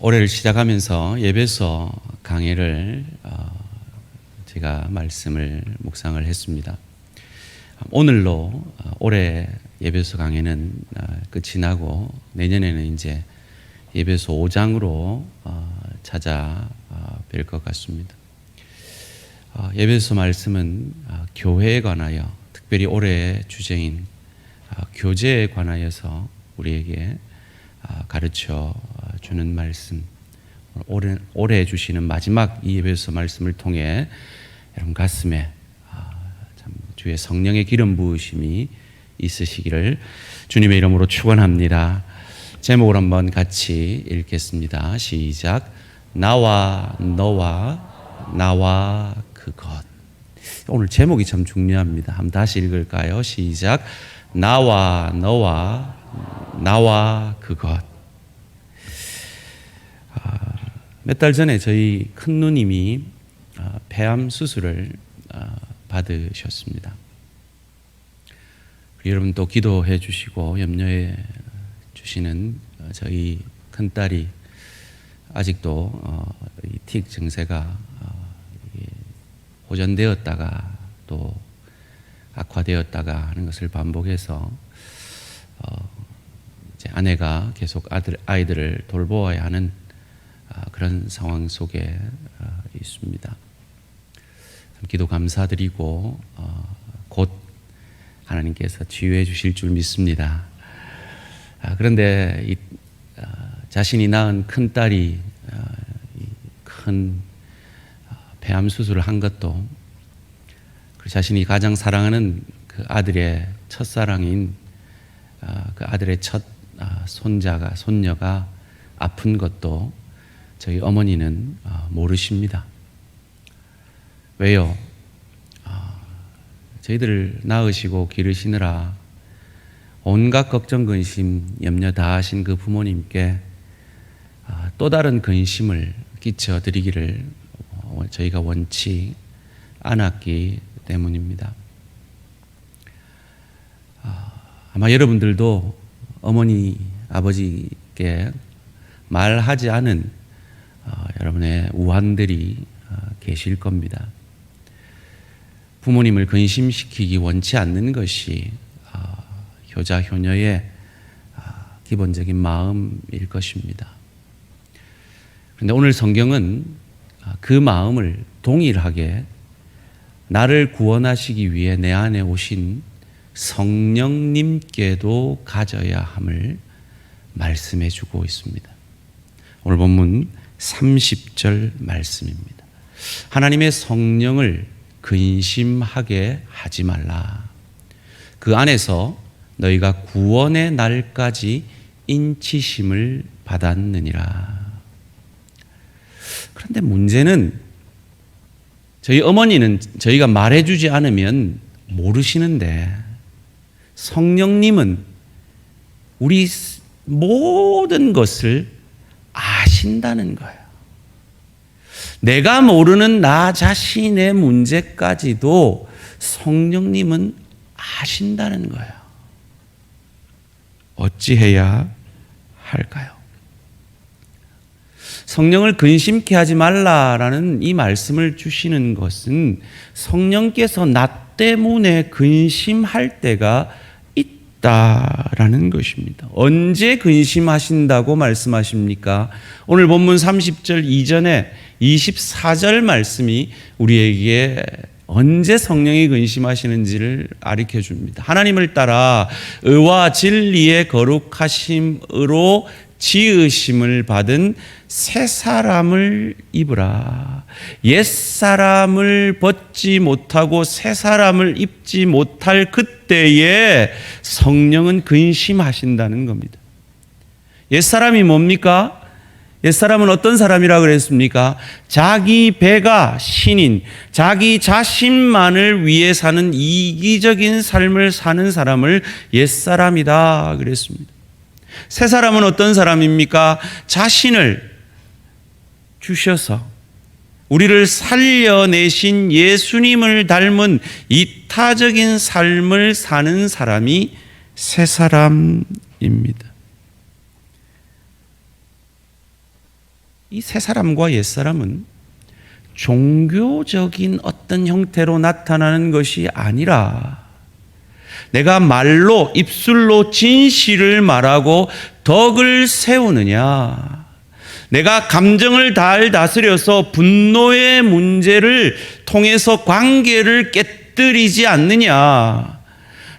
올해를 시작하면서 예배서 강해를 제가 묵상을 했습니다. 오늘로 올해 예배서 강해는 끝이 나고 내년에는 이제 예배서 5장으로 찾아뵐 것 같습니다. 예배서 말씀은 교회에 관하여, 특별히 올해의 주제인 교제에 관하여서 우리에게 가르쳐 주는 말씀, 올해 주시는 마지막 이 예배서 말씀을 통해 여러분 가슴에 참 주의 성령의 기름 부으심이 있으시기를 주님의 이름으로 축원합니다. 제목을 한번 같이 읽겠습니다. 시작. 나와 너와 나와 그것. 오늘 제목이 참 중요합니다. 한번 다시 읽을까요? 시작. 나와 너와 나와 그것. 몇 달 전에 저희 큰 누님이 폐암 수술을 받으셨습니다. 여러분 또 기도해 주시고 염려해 주시는 저희 큰딸이 아직도 틱 증세가 호전되었다가 또 악화되었다가 하는 것을 반복해서 이제 아내가 계속 아이들을 돌보아야 하는 그런 상황 속에 있습니다. 기도 감사드리고 곧 하나님께서 치유해 주실 줄 믿습니다. 그런데 자신이 낳은 큰딸이 큰 폐암 수술을 한 것도 자신이 가장 사랑하는 그 아들의 첫사랑인 그 아들의 첫 손녀가 아픈 것도 저희 어머니는 모르십니다. 왜요? 저희들을 낳으시고 기르시느라 온갖 걱정, 근심, 염려 다 하신 그 부모님께 또 다른 근심을 끼쳐드리기를 저희가 원치 않았기 때문입니다. 아마 여러분들도 어머니, 아버지께 말하지 않은 여러분의 우환들이 계실 겁니다. 부모님을 근심시키기 원치 않는 것이 효자, 효녀의 기본적인 마음일 것입니다. 그런데 오늘 성경은 그 마음을 동일하게 나를 구원하시기 위해 내 안에 오신 성령님께도 가져야 함을 말씀해 주고 있습니다. 오늘 본문 30절 말씀입니다. 하나님의 성령을 근심하게 하지 말라. 그 안에서 너희가 구원의 날까지 인치심을 받았느니라. 그런데 문제는 저희 어머니는 저희가 말해주지 않으면 모르시는데 성령님은 우리 모든 것을 아신다는 거예요. 내가 모르는 나 자신의 문제까지도 성령님은 아신다는 거예요. 어찌해야 할까요? 성령을 근심케 하지 말라라는 이 말씀을 주시는 것은 성령께서 나 때문에 근심할 때가 있다라는 것입니다. 언제 근심하신다고 말씀하십니까? 오늘 본문 30절 이전에 24절 말씀이 우리에게 언제 성령이 근심하시는지를 가르쳐 줍니다. 하나님을 따라 의와 진리의 거룩하심으로 지으심을 받은 새 사람을 입으라. 옛 사람을 벗지 못하고 새 사람을 입지 못할 그때에 성령은 근심하신다는 겁니다. 옛 사람이 뭡니까? 옛 사람은 어떤 사람이라 그랬습니까? 자기 배가 신인, 자기 자신만을 위해 사는 이기적인 삶을 사는 사람을 옛 사람이다 그랬습니다. 새 사람은 어떤 사람입니까? 자신을 주셔서 우리를 살려내신 예수님을 닮은 이타적인 삶을 사는 사람이 새 사람입니다. 이 새 사람과 옛 사람은 종교적인 어떤 형태로 나타나는 것이 아니라 내가 말로 입술로 진실을 말하고 덕을 세우느냐, 내가 감정을 잘 다스려서 분노의 문제를 통해서 관계를 깨뜨리지 않느냐,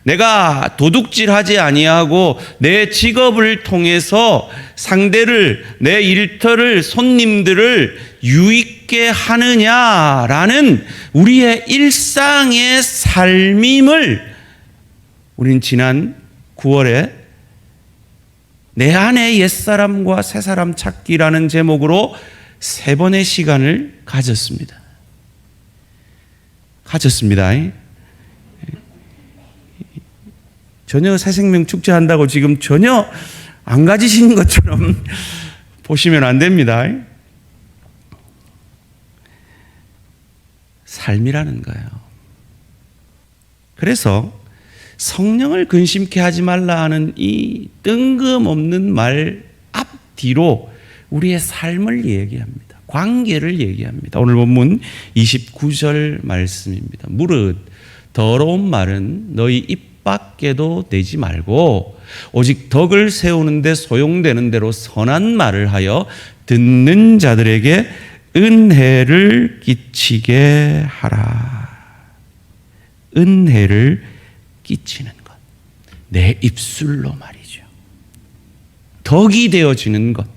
내가 도둑질하지 아니하고 내 직업을 통해서 상대를, 내 일터를, 손님들을 유익게 하느냐라는 우리의 일상의 삶임을 우리는 지난 9월에 내 안에 옛사람과 새사람 찾기라는 제목으로 3번의 시간을 가졌습니다. 전혀 새생명 축제한다고 지금 전혀 안 가지신 것처럼 보시면 안 됩니다. 삶이라는 거예요. 그래서 성령을 근심케 하지 말라 하는 이 뜬금없는 말 앞뒤로 우리의 삶을 얘기합니다. 관계를 얘기합니다. 오늘 본문 29절 말씀입니다. 무릇 더러운 말은 너희 입 밖에도 내지 말고 오직 덕을 세우는 데 소용되는 대로 선한 말을 하여 듣는 자들에게 은혜를 끼치게 하라. 은혜를 끼치는 것. 내 입술로 말이죠. 덕이 되어지는 것.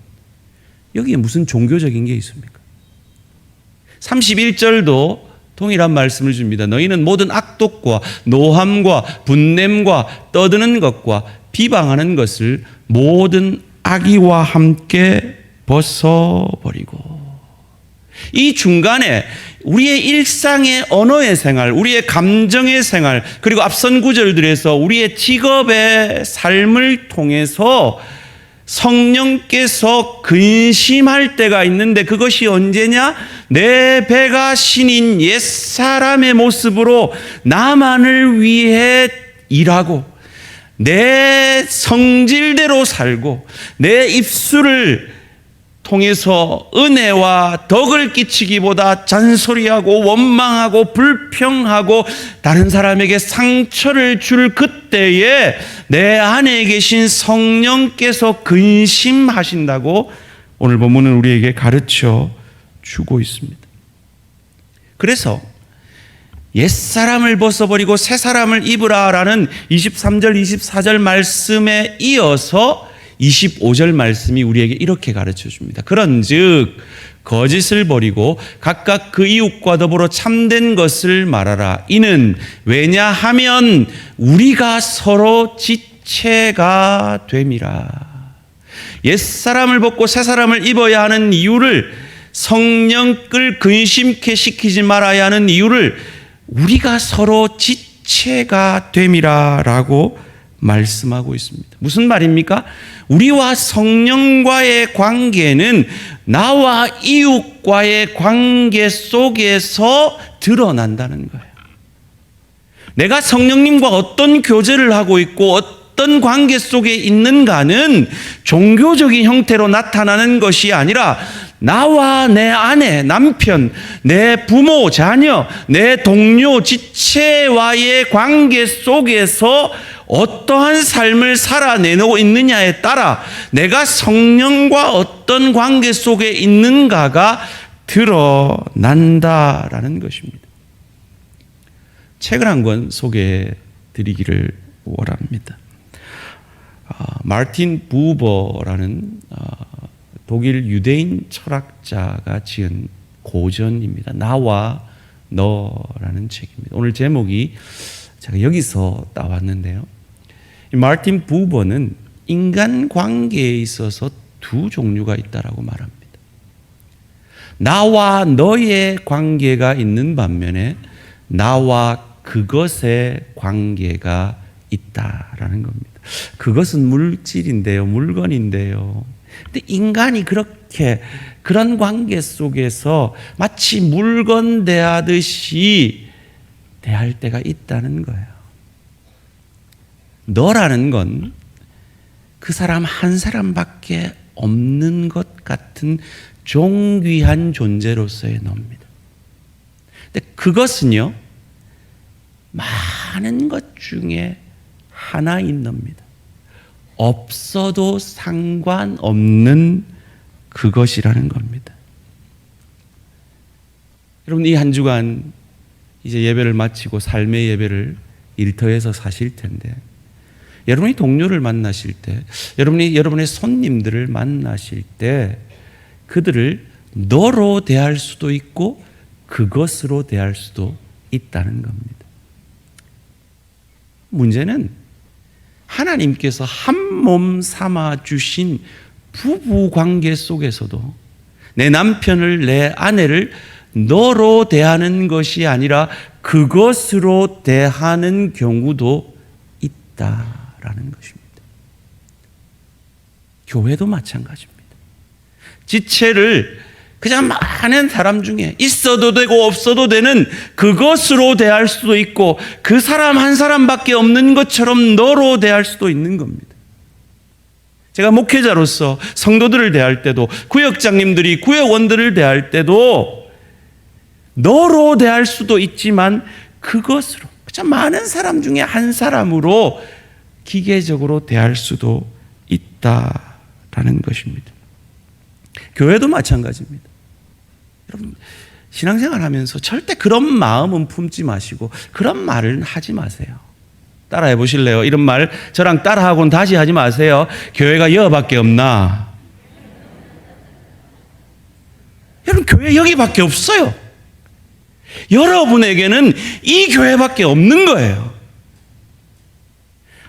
여기에 무슨 종교적인 게 있습니까? 31절도 동일한 말씀을 줍니다. 너희는 모든 악독과 노함과 분냄과 떠드는 것과 비방하는 것을 모든 악의와 함께 벗어버리고. 이 중간에 우리의 일상의 언어의 생활, 우리의 감정의 생활, 그리고 앞선 구절들에서 우리의 직업의 삶을 통해서 성령께서 근심할 때가 있는데, 그것이 언제냐? 내 배가 신인 옛사람의 모습으로 나만을 위해 일하고 내 성질대로 살고 내 입술을 통해서 은혜와 덕을 끼치기보다 잔소리하고 원망하고 불평하고 다른 사람에게 상처를 줄 그때에 내 안에 계신 성령께서 근심하신다고 오늘 본문은 우리에게 가르쳐 주고 있습니다. 그래서 옛사람을 벗어버리고 새사람을 입으라라는 23절 24절 말씀에 이어서 25절 말씀이 우리에게 이렇게 가르쳐 줍니다. 그런즉 거짓을 버리고 각각 그 이웃과 더불어 참된 것을 말하라. 이는 왜냐하면 우리가 서로 지체가 됨이라. 옛사람을 벗고 새사람을 입어야 하는 이유를, 성령을 근심케 시키지 말아야 하는 이유를 우리가 서로 지체가 됨이라라고 말씀하고 있습니다. 무슨 말입니까? 우리와 성령과의 관계는 나와 이웃과의 관계 속에서 드러난다는 거예요. 내가 성령님과 어떤 교제를 하고 있고 어떤 관계 속에 있는가는 종교적인 형태로 나타나는 것이 아니라 나와 내 아내, 남편, 내 부모, 자녀, 내 동료, 지체와의 관계 속에서 어떠한 삶을 살아내고 있느냐에 따라 내가 성령과 어떤 관계 속에 있는가가 드러난다라는 것입니다. 책을 한 권 소개해 드리기를 원합니다. 마르틴 부버라는 독일 유대인 철학자가 지은 고전입니다. 나와 너라는 책입니다. 오늘 제목이 제가 여기서 따왔는데요. 마르틴 부버는 인간관계에 있어서 두 종류가 있다라고 말합니다. 나와 너의 관계가 있는 반면에 나와 그것의 관계가 있다라는 겁니다. 그것은 물질인데요, 물건인데요. 근데 인간이 그렇게 그런 관계 속에서 마치 물건 대하듯이 대할 때가 있다는 거예요. 너라는 건 그 사람 한 사람밖에 없는 것 같은 존귀한 존재로서의 너입니다. 근데 그것은요, 많은 것 중에 하나인 너입니다. 없어도 상관없는 그것이라는 겁니다. 여러분, 이 한 주간 이제 예배를 마치고 삶의 예배를 일터에서 사실 텐데, 여러분이 동료를 만나실 때, 여러분의 손님들을 만나실 때 그들을 너로 대할 수도 있고 그것으로 대할 수도 있다는 겁니다. 문제는 하나님께서 한 몸 삼아 주신 부부 관계 속에서도 내 남편을, 내 아내를 너로 대하는 것이 아니라 그것으로 대하는 경우도 있다라는 것입니다. 교회도 마찬가지입니다. 지체를 그냥 많은 사람 중에 있어도 되고 없어도 되는 그것으로 대할 수도 있고, 그 사람 한 사람밖에 없는 것처럼 너로 대할 수도 있는 겁니다. 제가 목회자로서 성도들을 대할 때도, 구역장님들이 구역원들을 대할 때도 너로 대할 수도 있지만 그것으로, 그냥 많은 사람 중에 한 사람으로 기계적으로 대할 수도 있다라는 것입니다. 교회도 마찬가지입니다. 여러분, 신앙생활 하면서 절대 그런 마음은 품지 마시고 그런 말은 하지 마세요. 따라해 보실래요? 이런 말 저랑 따라하고는 다시 하지 마세요. 교회가 여밖에 없나? 여러분, 교회 여기밖에 없어요. 여러분에게는 이 교회밖에 없는 거예요.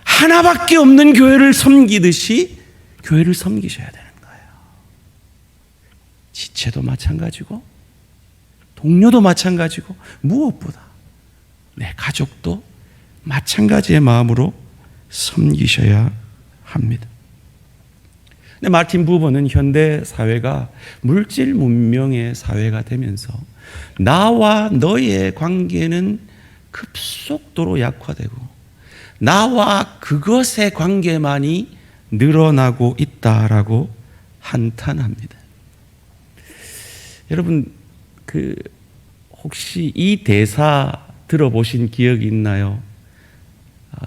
하나밖에 없는 교회를 섬기듯이 교회를 섬기셔야 되는 거예요. 지체도 마찬가지고 동료도 마찬가지고 무엇보다 내 가족도 마찬가지의 마음으로 섬기셔야 합니다. 근데 마틴 부버는 현대 사회가 물질 문명의 사회가 되면서 나와 너의 관계는 급속도로 약화되고 나와 그것의 관계만이 늘어나고 있다라고 한탄합니다. 여러분, 혹시 이 대사 들어보신 기억이 있나요?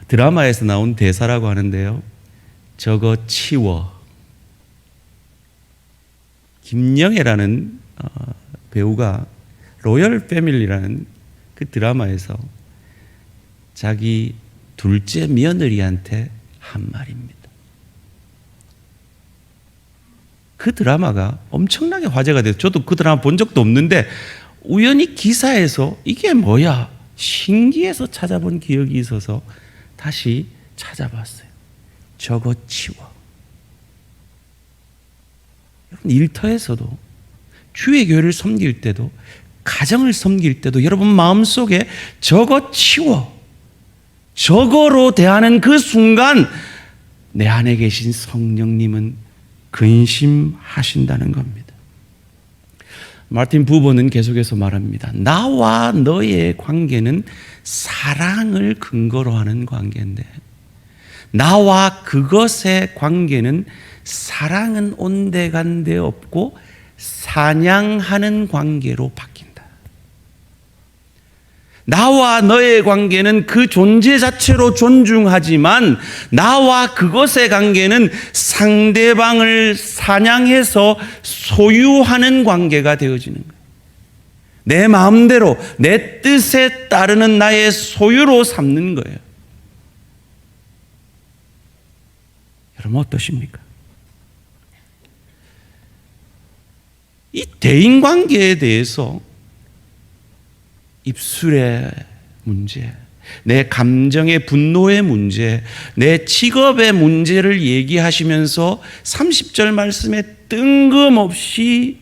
드라마에서 나온 대사라고 하는데요. 저거 치워. 김영애라는 배우가 로열 패밀리라는 그 드라마에서 자기 둘째 며느리한테 한 말입니다. 그 드라마가 엄청나게 화제가 돼서 저도 그 드라마 본 적도 없는데 우연히 기사에서 이게 뭐야 신기해서 찾아본 기억이 있어서 다시 찾아봤어요. 저거 치워. 여러분, 일터에서도 주의 교회를 섬길 때도 가정을 섬길 때도 여러분 마음속에 저거 치워, 저거로 대하는 그 순간 내 안에 계신 성령님은 근심하신다는 겁니다. 마틴 부버는 계속해서 말합니다. 나와 너의 관계는 사랑을 근거로 하는 관계인데 나와 그것의 관계는 사랑은 온데간데 없고 사냥하는 관계로 바뀐다. 나와 너의 관계는 그 존재 자체로 존중하지만 나와 그것의 관계는 상대방을 사냥해서 소유하는 관계가 되어지는 거예요. 내 마음대로 내 뜻에 따르는 나의 소유로 삼는 거예요. 여러분 어떠십니까? 이 대인관계에 대해서 입술의 문제, 내 감정의 분노의 문제, 내 직업의 문제를 얘기하시면서 30절 말씀에 뜬금없이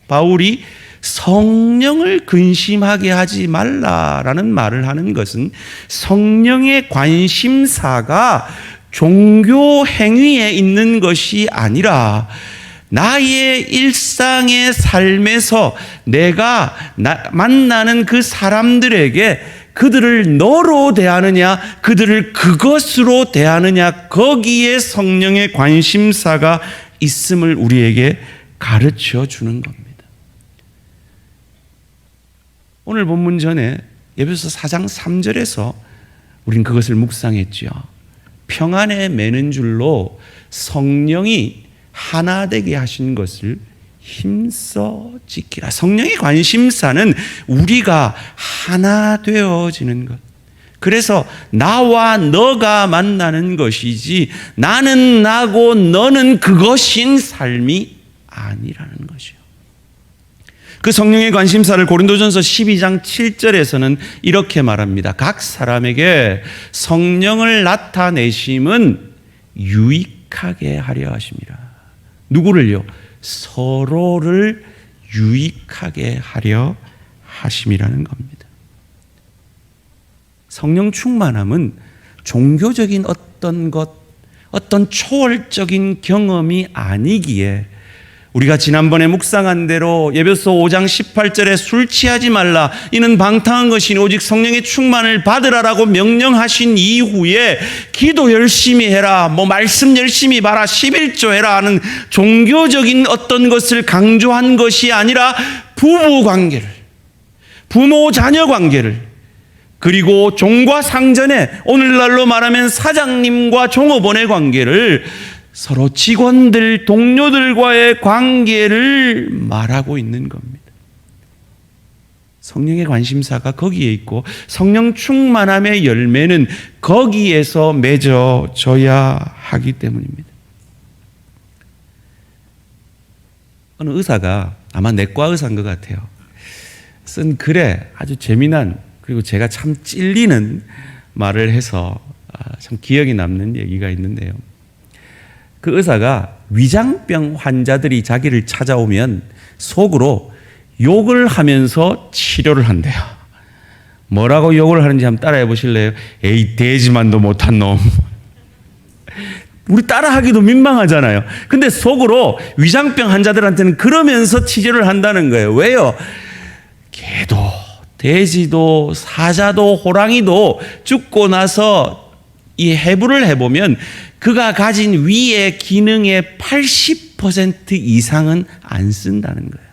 바울이 성령을 근심하게 하지 말라라는 말을 하는 것은 성령의 관심사가 종교 행위에 있는 것이 아니라 나의 일상의 삶에서 내가 만나는 그 사람들에게 그들을 너로 대하느냐 그들을 그것으로 대하느냐 거기에 성령의 관심사가 있음을 우리에게 가르쳐 주는 겁니다. 오늘 본문 전에 에베소 4장 3절에서 우린 그것을 묵상했죠. 평안에 매는 줄로 성령이 하나 되게 하신 것을 힘써 지키라. 성령의 관심사는 우리가 하나 되어지는 것. 그래서 나와 너가 만나는 것이지 나는 나고 너는 그것인 삶이 아니라는 것이요. 그 성령의 관심사를 고린도전서 12장 7절에서는 이렇게 말합니다. 각 사람에게 성령을 나타내심은 유익하게 하려 하심이라. 누구를요? 서로를 유익하게 하려 하심이라는 겁니다. 성령 충만함은 종교적인 어떤 초월적인 경험이 아니기에 우리가 지난번에 묵상한 대로 에베소 5장 18절에 술 취하지 말라 이는 방탕한 것이니 오직 성령의 충만을 받으라라고 명령하신 이후에 기도 열심히 해라, 말씀 열심히 봐라, 11조 해라 하는 종교적인 어떤 것을 강조한 것이 아니라 부부 관계를, 부모 자녀 관계를, 그리고 종과 상전의, 오늘날로 말하면 사장님과 종업원의 관계를, 서로 직원들, 동료들과의 관계를 말하고 있는 겁니다. 성령의 관심사가 거기에 있고 성령 충만함의 열매는 거기에서 맺어져야 하기 때문입니다. 어느 의사가, 아마 내과 의사인 것 같아요, 쓴 글에 아주 재미난, 그리고 제가 참 찔리는 말을 해서 참 기억이 남는 얘기가 있는데요. 그 의사가 위장병 환자들이 자기를 찾아오면 속으로 욕을 하면서 치료를 한대요. 뭐라고 욕을 하는지 한번 따라해 보실래요? 에이, 돼지만도 못한 놈. 우리 따라하기도 민망하잖아요. 근데 속으로 위장병 환자들한테는 그러면서 치료를 한다는 거예요. 왜요? 개도, 돼지도, 사자도, 호랑이도 죽고 나서 이 해부를 해보면 그가 가진 위의 기능의 80% 이상은 안 쓴다는 거예요.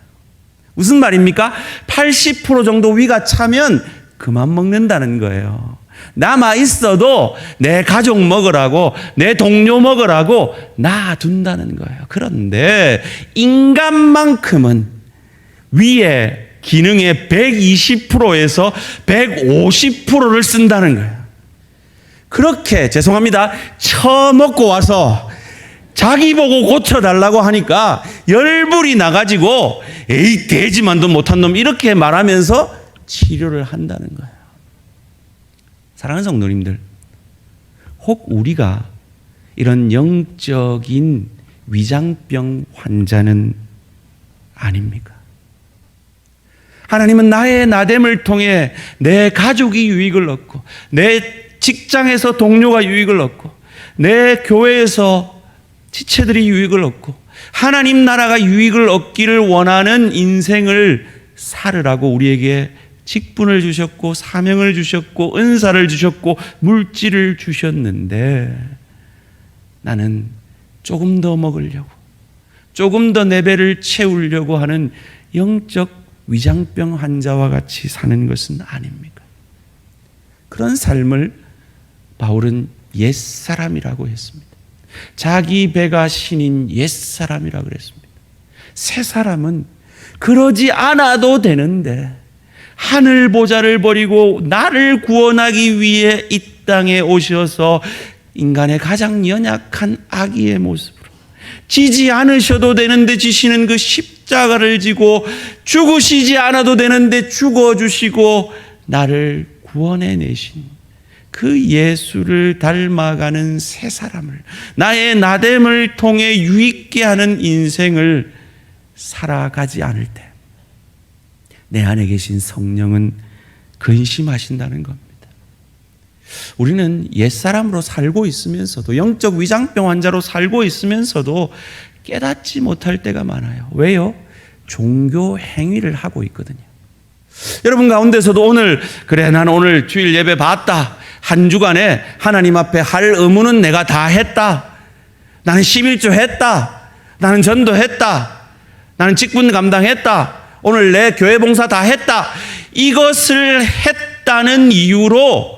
무슨 말입니까? 80% 정도 위가 차면 그만 먹는다는 거예요. 남아 있어도 내 가족 먹으라고, 내 동료 먹으라고 놔둔다는 거예요. 그런데 인간만큼은 위의 기능의 120%에서 150%를 쓴다는 거예요. 그렇게, 죄송합니다, 처먹고 와서 자기 보고 고쳐달라고 하니까 열불이 나가지고 에이, 돼지만도 못한 놈, 이렇게 말하면서 치료를 한다는 거예요. 사랑하는 성도님들, 혹 우리가 이런 영적인 위장병 환자는 아닙니까? 하나님은 나의 나됨을 통해 내 가족이 유익을 얻고, 내 직장에서 동료가 유익을 얻고, 내 교회에서 지체들이 유익을 얻고, 하나님 나라가 유익을 얻기를 원하는 인생을 살으라고 우리에게 직분을 주셨고, 사명을 주셨고, 은사를 주셨고, 물질을 주셨는데 나는 조금 더 먹으려고, 조금 더 내 배를 채우려고 하는 영적 위장병 환자와 같이 사는 것은 아닙니까? 그런 삶을 바울은 옛사람이라고 했습니다. 자기 배가 신인 옛사람이라고 그랬습니다. 새 사람은 그러지 않아도 되는데 하늘 보좌를 버리고 나를 구원하기 위해 이 땅에 오셔서 인간의 가장 연약한 아기의 모습으로 지지 않으셔도 되는데 지시는 그 십자가를 지고, 죽으시지 않아도 되는데 죽어주시고 나를 구원해내신 그 예수를 닮아가는 새 사람을, 나의 나됨을 통해 유익게 하는 인생을 살아가지 않을 때 내 안에 계신 성령은 근심하신다는 겁니다. 우리는 옛사람으로 살고 있으면서도, 영적 위장병 환자로 살고 있으면서도 깨닫지 못할 때가 많아요. 왜요? 종교 행위를 하고 있거든요. 여러분 가운데서도 오늘, 그래, 나는 오늘 주일 예배 봤다, 한 주간에 하나님 앞에 할 의무는 내가 다 했다, 나는 11조 했다, 나는 전도했다. 나는 직분 감당했다. 오늘 내 교회 봉사 다 했다. 이것을 했다는 이유로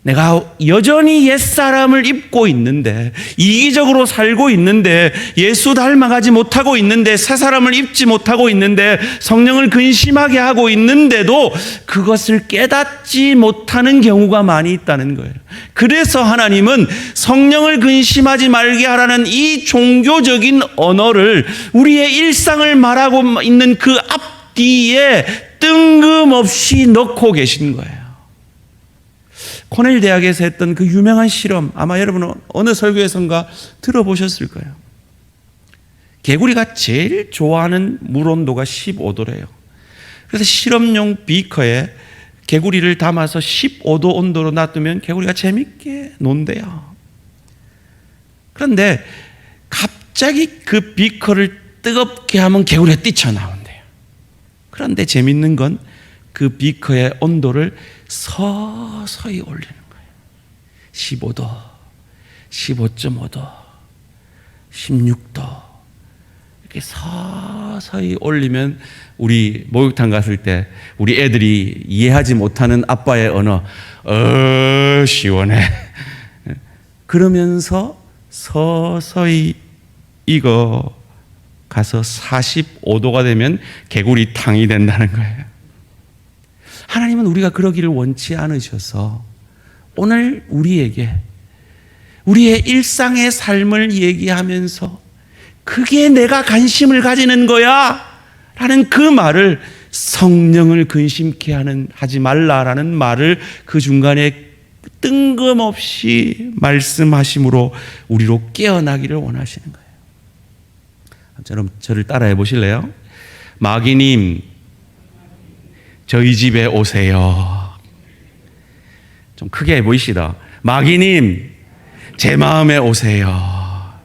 내가 여전히 옛사람을 입고 있는데, 이기적으로 살고 있는데, 예수 닮아가지 못하고 있는데, 새 사람을 입지 못하고 있는데, 성령을 근심하게 하고 있는데도 그것을 깨닫지 못하는 경우가 많이 있다는 거예요. 그래서 하나님은 성령을 근심하지 말게 하라는 이 종교적인 언어를 우리의 일상을 말하고 있는 그 앞뒤에 뜬금없이 넣고 계신 거예요. 코넬 대학에서 했던 그 유명한 실험, 아마 여러분은 어느 설교에선가 들어보셨을 거예요. 개구리가 제일 좋아하는 물 온도가 15도래요. 그래서 실험용 비커에 개구리를 담아서 15도 온도로 놔두면 개구리가 재밌게 논대요. 그런데 갑자기 그 비커를 뜨겁게 하면 개구리가 뛰쳐나온대요. 그런데 재밌는 건 그 비커의 온도를 서서히 올리는 거예요. 15도, 15.5도, 16도 이렇게 서서히 올리면, 우리 목욕탕 갔을 때 우리 애들이 이해하지 못하는 아빠의 언어, 시원해. 그러면서 서서히 익어 가서 45도가 되면 개구리 탕이 된다는 거예요. 하나님은 우리가 그러기를 원치 않으셔서 오늘 우리에게 우리의 일상의 삶을 얘기하면서 그게 내가 관심을 가지는 거야 라는 그 말을, 성령을 근심케 하지 말라라는 말을 그 중간에 뜬금없이 말씀하심으로 우리로 깨어나기를 원하시는 거예요. 저를 따라해 보실래요? 마귀님, 저희 집에 오세요. 좀 크게 보이시다. 마귀님, 제 마음에 오세요.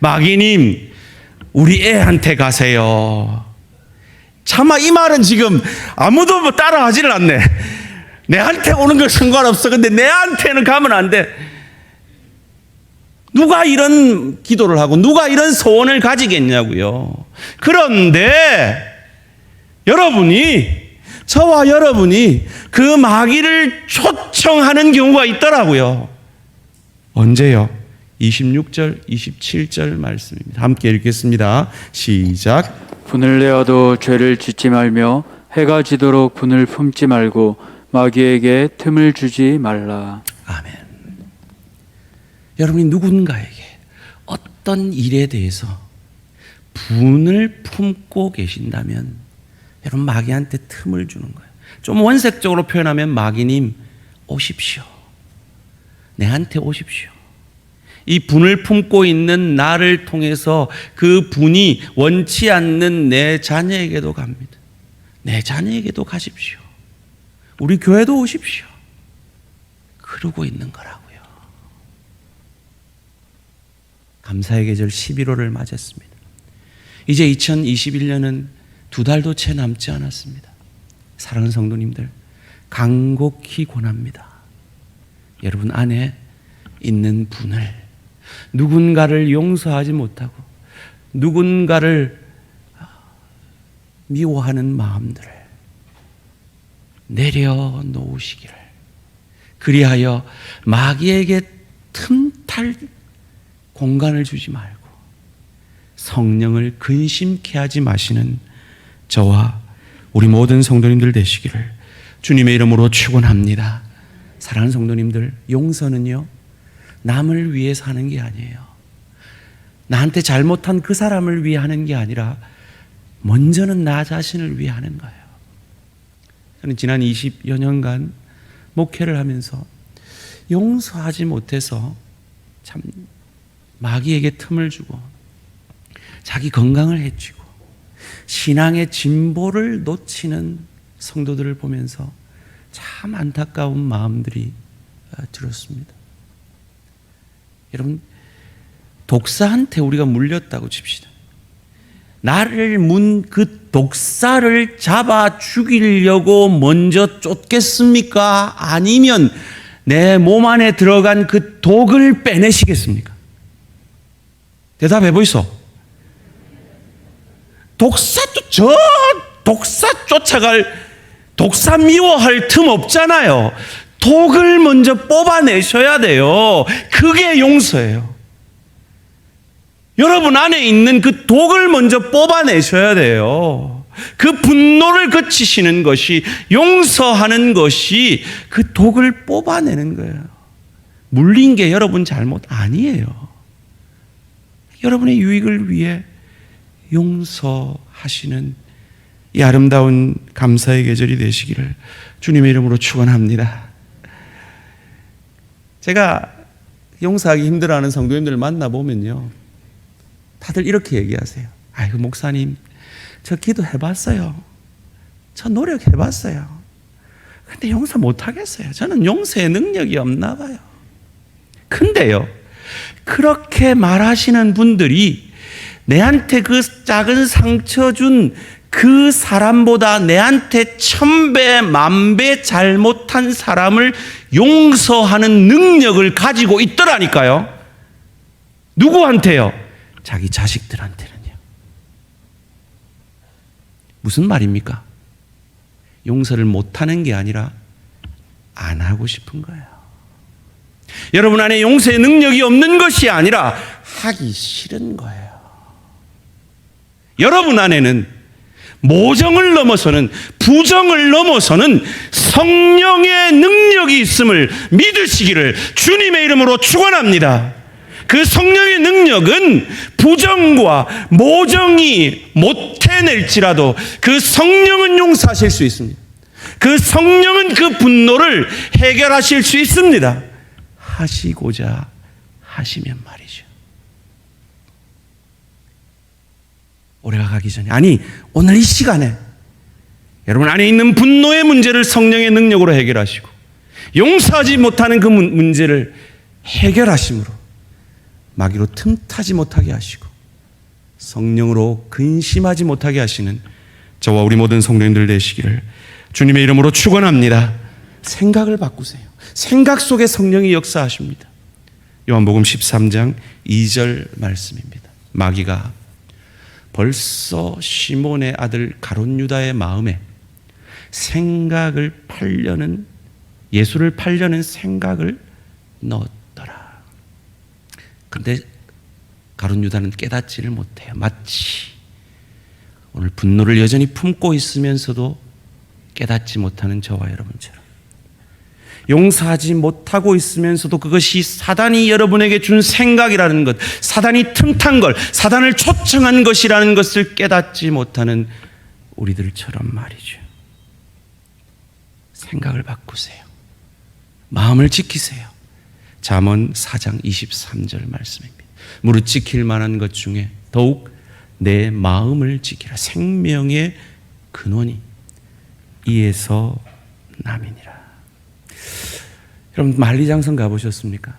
마귀님, 우리 애한테 가세요. 차마 이 말은 지금 아무도 따라하지를 않네. 내한테 오는 건 상관없어. 근데 내한테는 가면 안 돼. 누가 이런 기도를 하고 누가 이런 소원을 가지겠냐고요. 그런데 저와 여러분이 그 마귀를 초청하는 경우가 있더라고요. 언제요? 26절, 27절 말씀입니다. 함께 읽겠습니다. 시작. 분을 내어도 죄를 짓지 말며 해가 지도록 분을 품지 말고 마귀에게 틈을 주지 말라. 아멘. 여러분이 누군가에게 어떤 일에 대해서 분을 품고 계신다면 여러분 마귀한테 틈을 주는 거예요. 좀 원색적으로 표현하면 마귀님 오십시오. 내한테 오십시오. 이 분을 품고 있는 나를 통해서 그 분이 원치 않는 내 자녀에게도 갑니다. 내 자녀에게도 가십시오. 우리 교회도 오십시오. 그러고 있는 거라고요. 감사의 계절 11월을 맞았습니다. 이제 2021년은 2달도 채 남지 않았습니다. 사랑하는 성도님들, 간곡히 권합니다. 여러분 안에 있는 분을, 누군가를 용서하지 못하고 누군가를 미워하는 마음들을 내려놓으시기를, 그리하여 마귀에게 틈탈 공간을 주지 말고 성령을 근심케 하지 마시는 저와 우리 모든 성도님들 되시기를 주님의 이름으로 축원합니다. 사랑하는 성도님들, 용서는요 남을 위해서 하는 게 아니에요. 나한테 잘못한 그 사람을 위해 하는 게 아니라 먼저는 나 자신을 위해 하는 거예요. 저는 지난 20여 년간 목회를 하면서 용서하지 못해서 참 마귀에게 틈을 주고 자기 건강을 해치고 신앙의 진보를 놓치는 성도들을 보면서 참 안타까운 마음들이 들었습니다. 여러분, 독사한테 우리가 물렸다고 칩시다. 나를 문 그 독사를 잡아 죽이려고 먼저 쫓겠습니까? 아니면 내 몸 안에 들어간 그 독을 빼내시겠습니까? 대답해 보이소. 독사 쫓아갈, 독사 미워할 틈 없잖아요. 독을 먼저 뽑아내셔야 돼요. 그게 용서예요. 여러분 안에 있는 그 독을 먼저 뽑아내셔야 돼요. 그 분노를 그치시는 것이, 용서하는 것이 그 독을 뽑아내는 거예요. 물린 게 여러분 잘못 아니에요. 여러분의 유익을 위해 용서하시는 이 아름다운 감사의 계절이 되시기를 주님의 이름으로 축원합니다. 제가 용서하기 힘들어하는 성도님들을 만나보면요, 다들 이렇게 얘기하세요. 아이고 목사님, 저 기도해봤어요. 저 노력해봤어요. 근데 용서 못하겠어요. 저는 용서의 능력이 없나 봐요. 근데요, 그렇게 말하시는 분들이 내한테 그 작은 상처 준 그 사람보다 내한테 1000배, 10,000배 잘못한 사람을 용서하는 능력을 가지고 있더라니까요. 누구한테요? 자기 자식들한테는요. 무슨 말입니까? 용서를 못하는 게 아니라 안 하고 싶은 거예요. 여러분 안에 용서의 능력이 없는 것이 아니라 하기 싫은 거예요. 여러분 안에는 모정을 넘어서는, 부정을 넘어서는 성령의 능력이 있음을 믿으시기를 주님의 이름으로 축원합니다. 그 성령의 능력은 부정과 모정이 못해낼지라도 그 성령은 용서하실 수 있습니다. 그 성령은 그 분노를 해결하실 수 있습니다. 하시고자 하시면 말이죠. 올해가 가기 전에, 아니 오늘 이 시간에 여러분 안에 있는 분노의 문제를 성령의 능력으로 해결하시고, 용서하지 못하는 그 문제를 해결하심으로 마귀로 틈타지 못하게 하시고 성령으로 근심하지 못하게 하시는 저와 우리 모든 성도님들 되시기를 주님의 이름으로 축원합니다. 생각을 바꾸세요. 생각 속에 성령이 역사하십니다. 요한복음 13장 2절 말씀입니다. 마귀가 벌써 시몬의 아들 가룟 유다의 마음에 생각을 팔려는, 예수를 팔려는 생각을 넣었더라. 그런데 가룟 유다는 깨닫지를 못해요. 마치 오늘 분노를 여전히 품고 있으면서도 깨닫지 못하는 저와 여러분처럼, 용서하지 못하고 있으면서도 그것이 사단이 여러분에게 준 생각이라는 것, 사단이 틈탄 걸, 사단을 초청한 것이라는 것을 깨닫지 못하는 우리들처럼 말이죠. 생각을 바꾸세요. 마음을 지키세요. 잠언 4장 23절 말씀입니다. 무릇 지킬 만한 것 중에 더욱 내 마음을 지키라. 생명의 근원이 이에서 남이니라. 여러분 만리장성 가보셨습니까?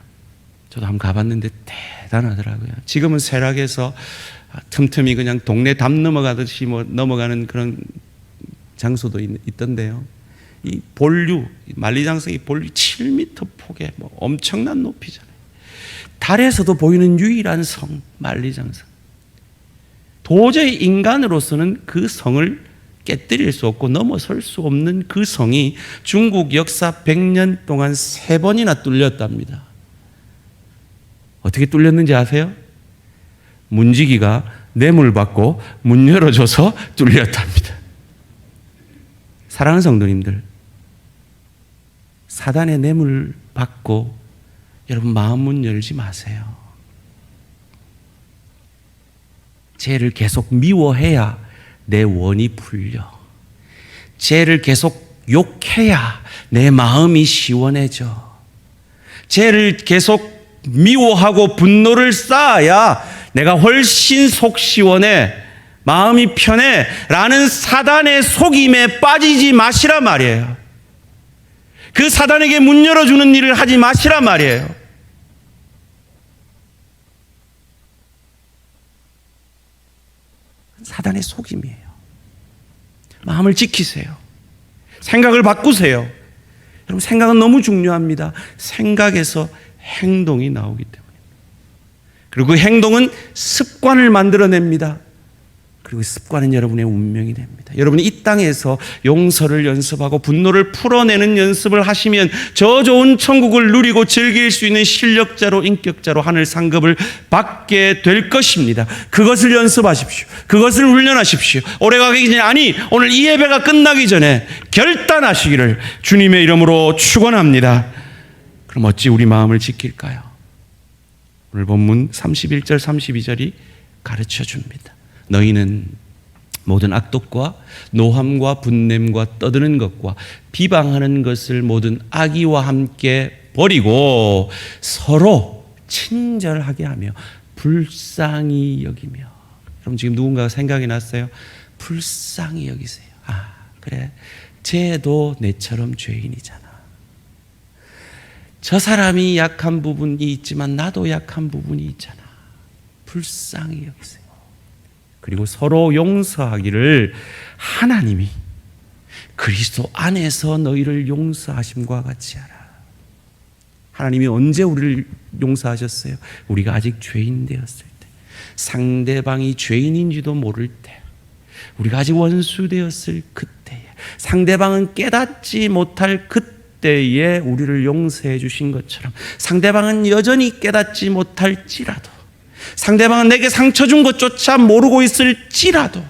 저도 한번 가봤는데 대단하더라고요. 지금은 세락에서 틈틈이 그냥 동네 담 넘어가듯이 넘어가는 그런 장소도 있던데요. 이 본류, 만리장성이 본류 7m 폭에 엄청난 높이잖아요. 달에서도 보이는 유일한 성, 만리장성. 도저히 인간으로서는 그 성을 깨뜨릴 수 없고 넘어설 수 없는 그 성이 중국 역사 100년 동안 3번이나 뚫렸답니다. 어떻게 뚫렸는지 아세요? 문지기가 뇌물 받고 문 열어줘서 뚫렸답니다. 사랑하는 성도님들, 사단의 뇌물 받고 여러분 마음 문 열지 마세요. 죄를 계속 미워해야 내 원이 풀려. 죄를 계속 욕해야 내 마음이 시원해져. 죄를 계속 미워하고 분노를 쌓아야 내가 훨씬 속 시원해, 마음이 편해 라는 사단의 속임에 빠지지 마시라 말이에요. 그 사단에게 문 열어주는 일을 하지 마시라 말이에요. 사단의 속임이에요. 마음을 지키세요. 생각을 바꾸세요. 여러분 생각은 너무 중요합니다. 생각에서 행동이 나오기 때문에. 그리고 그 행동은 습관을 만들어냅니다. 그리고 습관은 여러분의 운명이 됩니다. 여러분이 이 땅에서 용서를 연습하고 분노를 풀어내는 연습을 하시면 저 좋은 천국을 누리고 즐길 수 있는 실력자로, 인격자로 하늘 상급을 받게 될 것입니다. 그것을 연습하십시오. 그것을 훈련하십시오. 오래가기 전에, 아니 오늘 이 예배가 끝나기 전에 결단하시기를 주님의 이름으로 축원합니다. 그럼 어찌 우리 마음을 지킬까요? 오늘 본문 31절 32절이 가르쳐 줍니다. 너희는 모든 악독과 노함과 분냄과 떠드는 것과 비방하는 것을 모든 악의와 함께 버리고 서로 친절하게 하며 불쌍히 여기며. 여러분 지금 누군가가 생각이 났어요? 불쌍히 여기세요. 아 그래, 쟤도 내처럼 죄인이잖아. 저 사람이 약한 부분이 있지만 나도 약한 부분이 있잖아. 불쌍히 여기세요. 그리고 서로 용서하기를 하나님이 그리스도 안에서 너희를 용서하심과 같이 하라. 하나님이 언제 우리를 용서하셨어요? 우리가 아직 죄인 되었을 때, 상대방이 죄인인지도 모를 때, 우리가 아직 원수 되었을 그때에, 상대방은 깨닫지 못할 그때에 우리를 용서해 주신 것처럼 상대방은 여전히 깨닫지 못할지라도, 상대방은 내게 상처 준 것조차 모르고 있을지라도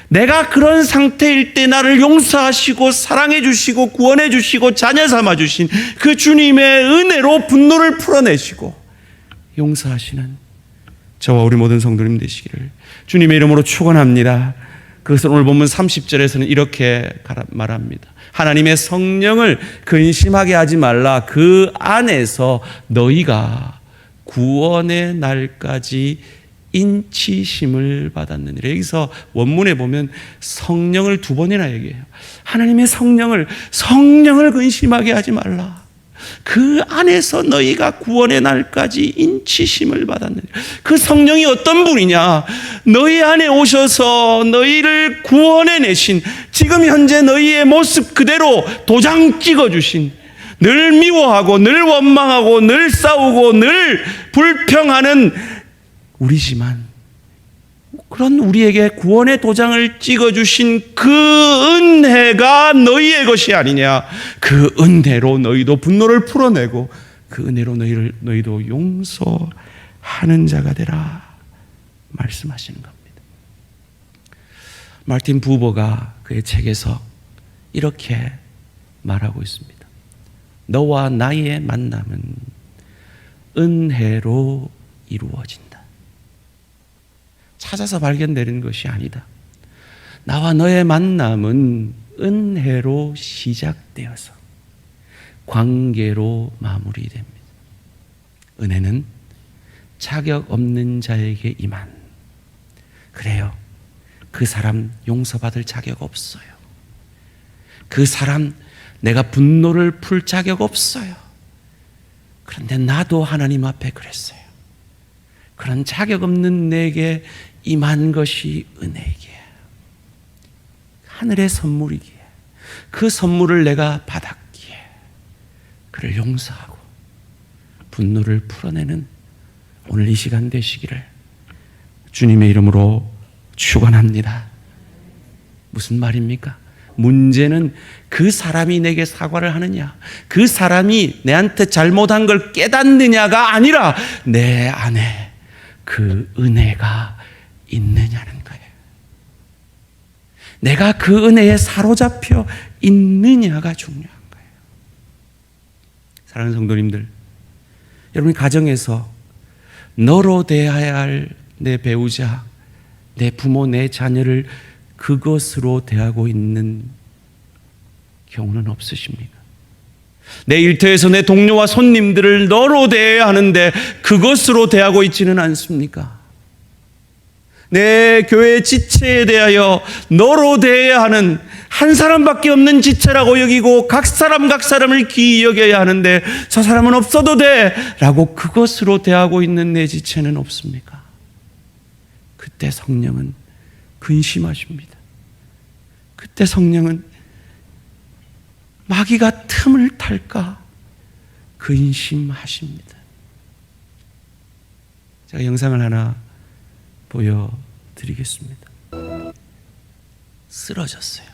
내가 그런 상태일 때 나를 용서하시고 사랑해 주시고 구원해 주시고 자녀 삼아 주신 그 주님의 은혜로 분노를 풀어내시고 용서하시는 저와 우리 모든 성도님 되시기를 주님의 이름으로 축원합니다. 그것을 오늘 본문 30절에서는 이렇게 말합니다. 하나님의 성령을 근심하게 하지 말라. 그 안에서 너희가 구원의 날까지 인치심을 받았느니라. 여기서 원문에 보면 성령을 두 번이나 얘기해요. 하나님의 성령을 근심하게 하지 말라. 그 안에서 너희가 구원의 날까지 인치심을 받았느니라. 그 성령이 어떤 분이냐? 너희 안에 오셔서 너희를 구원해내신, 지금 현재 너희의 모습 그대로 도장 찍어주신, 늘 미워하고 늘 원망하고 늘 싸우고 늘 불평하는 우리지만 그런 우리에게 구원의 도장을 찍어주신 그 은혜가 너희의 것이 아니냐. 그 은혜로 너희도 분노를 풀어내고 그 은혜로 너희도 용서하는 자가 되라 말씀하시는 겁니다. 마르틴 부버가 그의 책에서 이렇게 말하고 있습니다. 너와 나의 만남은 은혜로 이루어진다. 찾아서 발견되는 것이 아니다. 나와 너의 만남은 은혜로 시작되어서 관계로 마무리됩니다. 은혜는 자격 없는 자에게 임한. 그래요. 그 사람 용서받을 자격 없어요. 그 사람 내가 분노를 풀 자격 없어요. 그런데 나도 하나님 앞에 그랬어요. 그런 자격 없는 내게 임한 것이 은혜이기에, 하늘의 선물이기에, 그 선물을 내가 받았기에 그를 용서하고 분노를 풀어내는 오늘 이 시간 되시기를 주님의 이름으로 축원합니다. 무슨 말입니까? 문제는 그 사람이 내게 사과를 하느냐, 그 사람이 내한테 잘못한 걸 깨닫느냐가 아니라 내 안에 그 은혜가 있느냐는 거예요. 내가 그 은혜에 사로잡혀 있느냐가 중요한 거예요. 사랑하는 성도님들, 여러분 가정에서 너로 대해야 할 내 배우자, 내 부모, 내 자녀를 그것으로 대하고 있는 경우는 없으십니까? 내 일터에서 내 동료와 손님들을 너로 대해야 하는데 그것으로 대하고 있지는 않습니까? 내 교회 지체에 대하여 너로 대해야 하는, 한 사람밖에 없는 지체라고 여기고 각 사람을 귀히 여겨야 하는데 저 사람은 없어도 돼 라고 그것으로 대하고 있는 내 지체는 없습니까? 그때 성령은 근심하십니다. 그때 성령은 마귀가 틈을 탈까 근심하십니다. 제가 영상을 하나 보여드리겠습니다. 쓰러졌어요.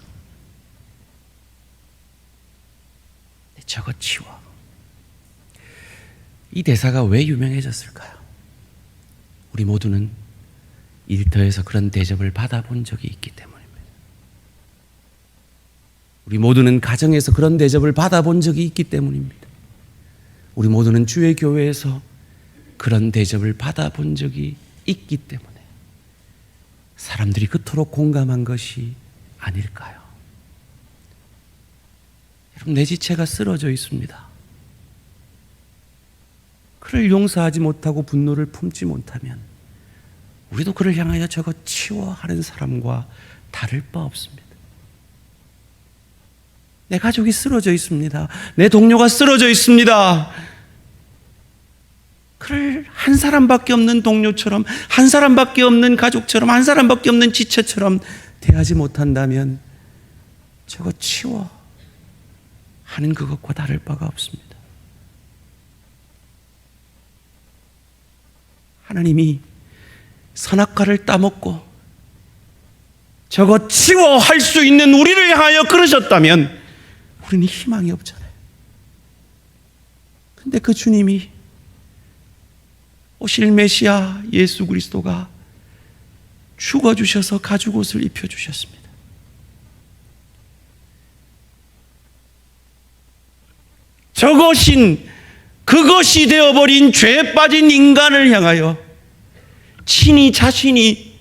저거 치워. 이 대사가 왜 유명해졌을까요? 우리 모두는 일터에서 그런 대접을 받아본 적이 있기 때문입니다. 우리 모두는 가정에서 그런 대접을 받아본 적이 있기 때문입니다. 우리 모두는 주의 교회에서 그런 대접을 받아본 적이 있기 때문에 사람들이 그토록 공감한 것이 아닐까요? 여러분, 내 지체가 쓰러져 있습니다. 그를 용서하지 못하고 분노를 품지 못하면 우리도 그를 향하여 저거 치워 하는 사람과 다를 바 없습니다. 내 가족이 쓰러져 있습니다. 내 동료가 쓰러져 있습니다. 그를 한 사람밖에 없는 동료처럼, 한 사람밖에 없는 가족처럼, 한 사람밖에 없는 지체처럼 대하지 못한다면 저거 치워 하는 그것과 다를 바가 없습니다. 하나님이 선악과를 따먹고 저거 치워 할 수 있는 우리를 향하여 그러셨다면 우리는 희망이 없잖아요. 근데 그 주님이 오실 메시아 예수 그리스도가 죽어주셔서 가죽옷을 입혀주셨습니다. 그것이 되어버린 죄에 빠진 인간을 향하여 친히 자신이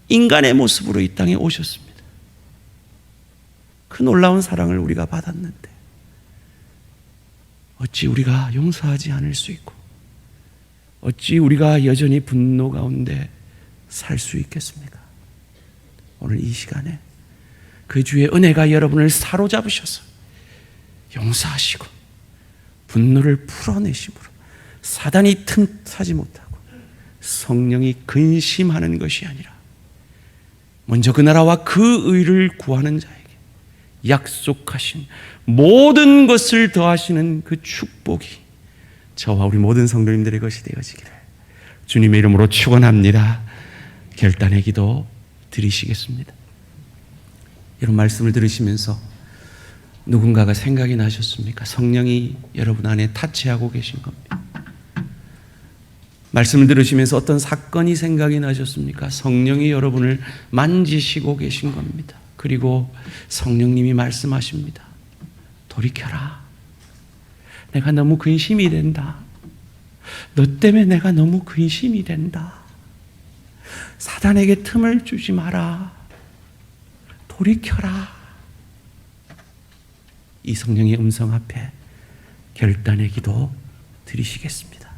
인간의 모습으로 이 땅에 오셨습니다. 그 놀라운 사랑을 우리가 받았는데 어찌 우리가 용서하지 않을 수 있고 어찌 우리가 여전히 분노 가운데 살 수 있겠습니까? 오늘 이 시간에 그 주의 은혜가 여러분을 사로잡으셔서 용서하시고 분노를 풀어내심으로 사단이 틈타지 못하고 성령이 근심하는 것이 아니라 먼저 그 나라와 그 의를 구하는 자에게 약속하신 모든 것을 더하시는 그 축복이 저와 우리 모든 성도님들의 것이 되어지기를 주님의 이름으로 축원합니다. 결단의 기도 드리시겠습니다. 이런 말씀을 들으시면서 누군가가 생각이 나셨습니까? 성령이 여러분 안에 타치하고 계신 겁니다. 말씀을 들으시면서 어떤 사건이 생각이 나셨습니까? 성령이 여러분을 만지시고 계신 겁니다. 그리고 성령님이 말씀하십니다. 돌이켜라. 내가 너무 근심이 된다. 너 때문에 내가 너무 근심이 된다. 사단에게 틈을 주지 마라. 돌이켜라. 이 성령의 음성 앞에 결단의 기도 드리시겠습니다.